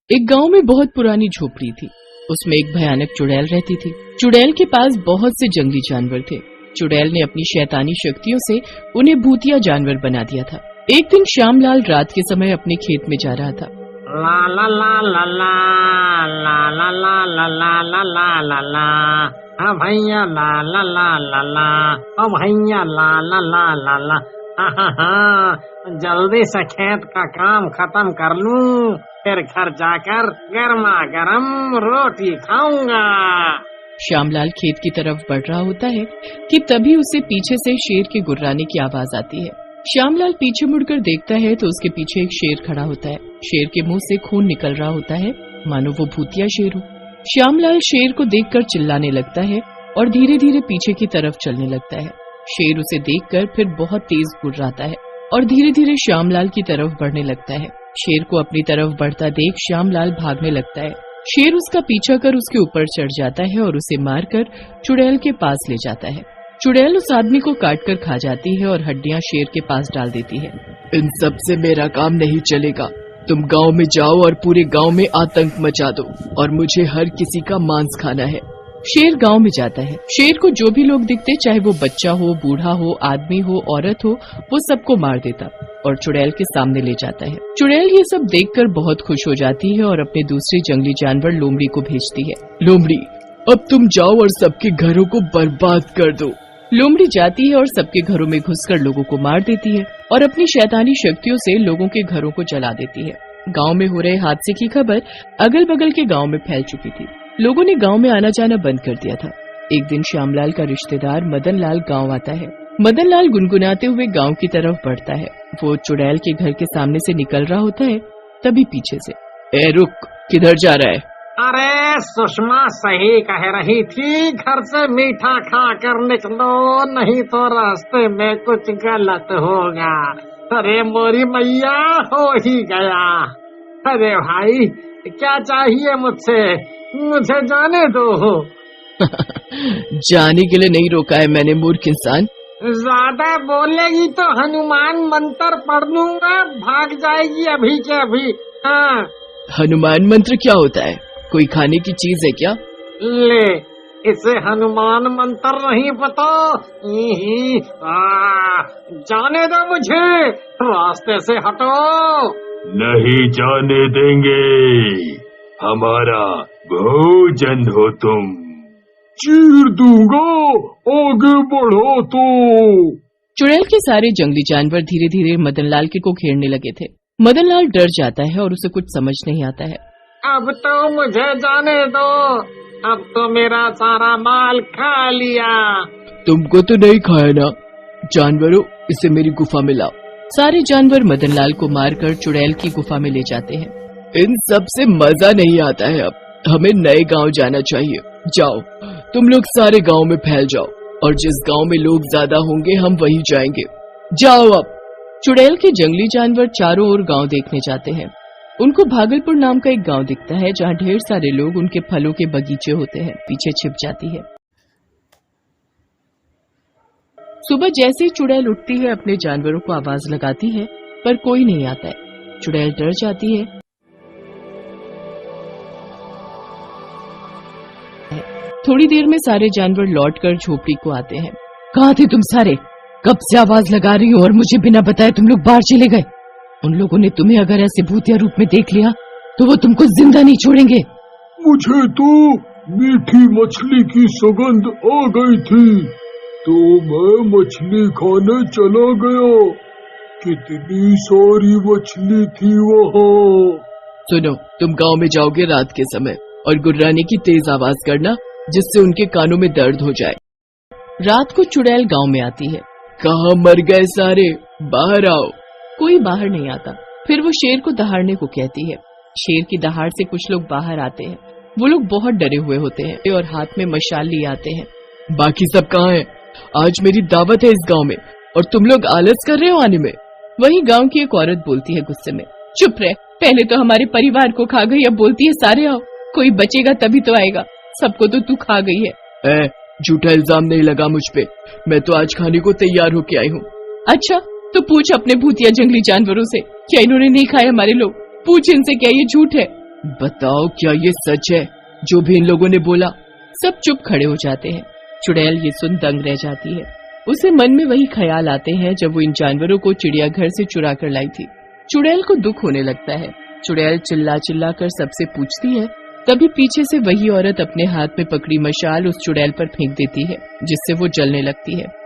एक गांव में बहुत पुरानी झोपड़ी थी। उसमें एक भयानक चुड़ैल रहती थी। चुड़ैल के पास बहुत से जंगली जानवर थे। चुड़ैल ने अपनी शैतानी शक्तियों से उन्हें भूतिया जानवर बना दिया था। एक दिन श्यामलाल रात के समय अपने खेत में जा रहा था। ला ला ला ला ला ला ला ला ला ला ला ला ला ला हाँ भैया ला ला ला ला ला ओ भैया ला ला ला ला ला जल्दी से खेत का काम खत्म कर लूं, फिर घर जाकर गर्मा गर्म रोटी खाऊंगा। श्यामलाल खेत की तरफ बढ़ रहा होता है कि तभी उसे पीछे से शेर के गुर्राने की आवाज आती है। श्यामलाल पीछे मुड़कर देखता है तो उसके पीछे एक शेर खड़ा होता है। शेर के मुंह से खून निकल रहा होता है, मानो वो भूतिया शेर हो। श्यामलाल शेर को देखकर चिल्लाने लगता है और धीरे धीरे पीछे की तरफ चलने लगता है। शेर उसे देखकर फिर बहुत तेज गुर्राता है और धीरे धीरे श्यामलाल की तरफ बढ़ने लगता है। शेर को अपनी तरफ बढ़ता देख श्यामलाल भागने लगता है। शेर उसका पीछा कर उसके ऊपर चढ़ जाता है और उसे मारकर चुड़ैल के पास ले जाता है। चुड़ैल उस आदमी को काटकर खा जाती है और हड्डियां शेर के पास डाल देती है। इन सब से मेरा काम नहीं चलेगा। तुम गांव में जाओ और पूरे गांव में आतंक मचा दो और मुझे हर किसी का मांस खाना है। शेर गांव में जाता है। शेर को जो भी लोग दिखते, चाहे वो बच्चा हो, बूढ़ा हो, आदमी हो, औरत हो, वो सबको मार देता और चुड़ैल के सामने ले जाता है। चुड़ैल ये सब देखकर बहुत खुश हो जाती है और अपने दूसरे जंगली जानवर लोमड़ी को भेजती है। लोमड़ी, अब तुम जाओ और सबके घरों को बर्बाद कर दो। लोमड़ी जाती है और सबके घरों में घुसकर लोगों को मार देती है और अपनी शैतानी शक्तियों से लोगों के घरों को जला देती है। गांव में हो रहे हादसे की खबर अगल बगल के गांव में फैल चुकी थी। लोगों ने गांव में आना जाना बंद कर दिया था। एक दिन श्यामलाल का रिश्तेदार मदन लाल गांव आता है। मदन लाल गुनगुनाते हुए गांव की तरफ बढ़ता है। वो चुड़ैल के घर के सामने से निकल रहा होता है, तभी पीछे से, ए रुक, किधर जा रहा है? अरे सुषमा सही कह रही थी, घर से मीठा खा कर निकलो, नहीं तो रास्ते में कुछ गलत होगा। अरे मोरी मैया, हो ही गया। अरे भाई, क्या चाहिए मुझसे? मुझे जाने दो। जाने के लिए नहीं रोका है मैंने, मूर्ख इंसान। ज्यादा बोलेगी तो हनुमान मंत्र पढ़ लूंगा, भाग जाएगी अभी के अभी। हाँ। हनुमान मंत्र क्या होता है? कोई खाने की चीज है क्या? ले, इसे हनुमान मंत्र नहीं पता? जाने दो मुझे, रास्ते से हटो। नहीं जाने देंगे, हमारा भोजन हो तुम। चीर दूंगा, आगे बढ़ो तो। चुड़ैल के सारे जंगली जानवर धीरे धीरे मदनलाल के को घेरने लगे थे। मदनलाल डर जाता है और उसे कुछ समझ नहीं आता है। अब तो मुझे जाने दो, अब तो मेरा सारा माल खा लिया। तुमको तो नहीं खाया ना? जानवरों, इसे मेरी गुफा में लाओ। सारे जानवर मदनलाल को मारकर चुड़ैल की गुफा में ले जाते हैं। इन सब से मजा नहीं आता है, अब हमें नए गांव जाना चाहिए। जाओ, तुम लोग सारे गांव में फैल जाओ और जिस गांव में लोग ज्यादा होंगे हम वहीं जाएंगे। जाओ अब। चुड़ैल के जंगली जानवर चारों ओर गांव देखने जाते हैं। उनको भागलपुर नाम का एक गांव दिखता है, जहां ढेर सारे लोग उनके फलों के बगीचे होते हैं। पीछे छिप जाती है। सुबह जैसे ही चुड़ैल उठती है, अपने जानवरों को आवाज लगाती है, पर कोई नहीं आता है। चुड़ैल डर जाती है। थोड़ी देर में सारे जानवर लौटकर झोपड़ी को आते हैं। कहाँ थे तुम सारे? कब से आवाज लगा रही हो और मुझे बिना बताए तुम लोग बाहर चले गए। उन लोगों ने तुम्हें अगर ऐसे भूतिया रूप में देख लिया तो वो तुमको जिंदा नहीं छोड़ेंगे। मुझे तो मीठी मछली की सुगंध आ गई थी तो मैं मछली खाने चला गया। कितनी सारी मछली थी वहाँ। सुनो, तुम गांव में जाओगे रात के समय और गुर्राने की तेज आवाज करना, जिससे उनके कानों में दर्द हो जाए। रात को चुड़ैल गांव में आती है। कहाँ मर गए सारे? बाहर आओ। कोई बाहर नहीं आता। फिर वो शेर को दहाड़ने को कहती है। शेर की दहाड़ से कुछ लोग बाहर आते हैं। वो लोग बहुत डरे हुए होते हैं और हाथ में मशाल लिए आते हैं। बाकी सब कहाँ हैं? आज मेरी दावत है इस गांव में और तुम लोग आलस कर रहे हो आने में। वही गांव की एक औरत बोलती है गुस्से में, चुप रहे, पहले तो हमारे परिवार को खा गई, अब बोलती है सारे आओ। कोई बचेगा तभी तो आएगा, सबको तो तू खा गई है। झूठा इल्जाम नहीं लगा मुझ पे, मैं तो आज खाने को तैयार होके आई हूँ। अच्छा, तो पूछ अपने भूतिया जंगली जानवरों से, क्या इन्होंने नहीं खाए हमारे लोग? पूछ इनसे, क्या ये झूठ है? बताओ क्या ये सच है जो भी इन लोगों ने बोला? सब चुप खड़े हो जाते हैं। चुड़ैल ये सुन दंग रह जाती है। उसे मन में वही ख्याल आते हैं जब वो इन जानवरों को चिड़ियाघर से चुरा कर लाई थी। चुड़ैल को दुख होने लगता है। चुड़ैल चिल्ला चिल्ला कर सबसे पूछती है। तभी पीछे से वही औरत अपने हाथ में पकड़ी मशाल उस चुड़ैल पर फेंक देती है, जिससे वो जलने लगती है।